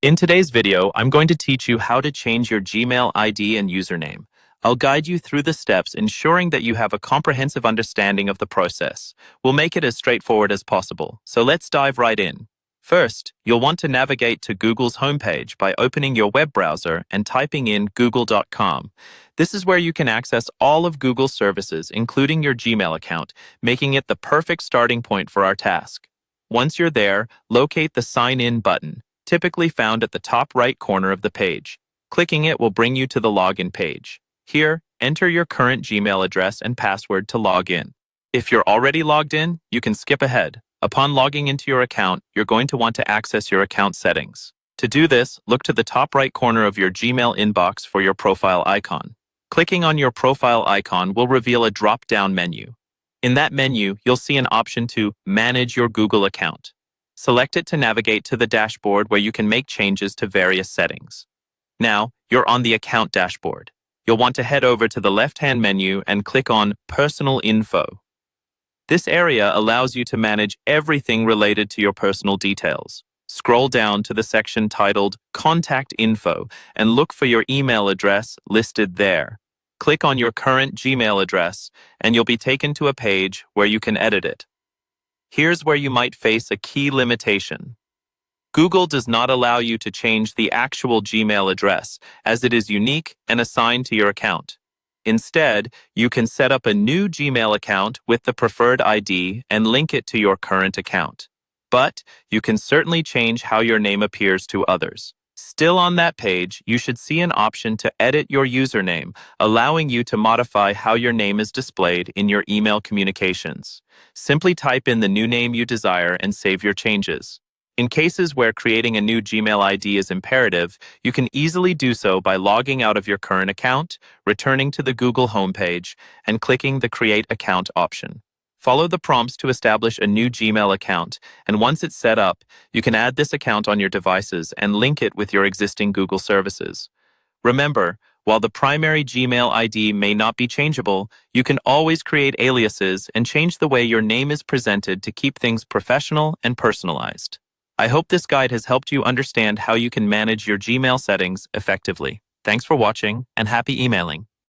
In today's video, I'm going to teach you how to change your Gmail ID and username. I'll guide you through the steps, ensuring that you have a comprehensive understanding of the process. We'll make it as straightforward as possible, so let's dive right in. First, you'll want to navigate to Google's homepage by opening your web browser and typing in google.com. This is where you can access all of Google's services, including your Gmail account, making it the perfect starting point for our task. Once you're there, locate the Sign In button, typically found at the top right corner of the page. Clicking it will bring you to the login page. Here, enter your current Gmail address and password to log in. If you're already logged in, you can skip ahead. Upon logging into your account, you're going to want to access your account settings. To do this, look to the top right corner of your Gmail inbox for your profile icon. Clicking on your profile icon will reveal a drop-down menu. In that menu, you'll see an option to Manage your Google account. Select it to navigate to the dashboard where you can make changes to various settings. Now, you're on the account dashboard. You'll want to head over to the left-hand menu and click on Personal Info. This area allows you to manage everything related to your personal details. Scroll down to the section titled Contact Info and look for your email address listed there. Click on your current Gmail address and you'll be taken to a page where you can edit it. Here's where you might face a key limitation. Google does not allow you to change the actual Gmail address, as it is unique and assigned to your account. Instead, you can set up a new Gmail account with the preferred ID and link it to your current account. But you can certainly change how your name appears to others. Still on that page, you should see an option to edit your username, allowing you to modify how your name is displayed in your email communications. Simply type in the new name you desire and save your changes. In cases where creating a new Gmail ID is imperative, you can easily do so by logging out of your current account, returning to the Google homepage, and clicking the Create Account option. Follow the prompts to establish a new Gmail account, and once it's set up, you can add this account on your devices and link it with your existing Google services. Remember, while the primary Gmail ID may not be changeable, you can always create aliases and change the way your name is presented to keep things professional and personalized. I hope this guide has helped you understand how you can manage your Gmail settings effectively. Thanks for watching, and happy emailing.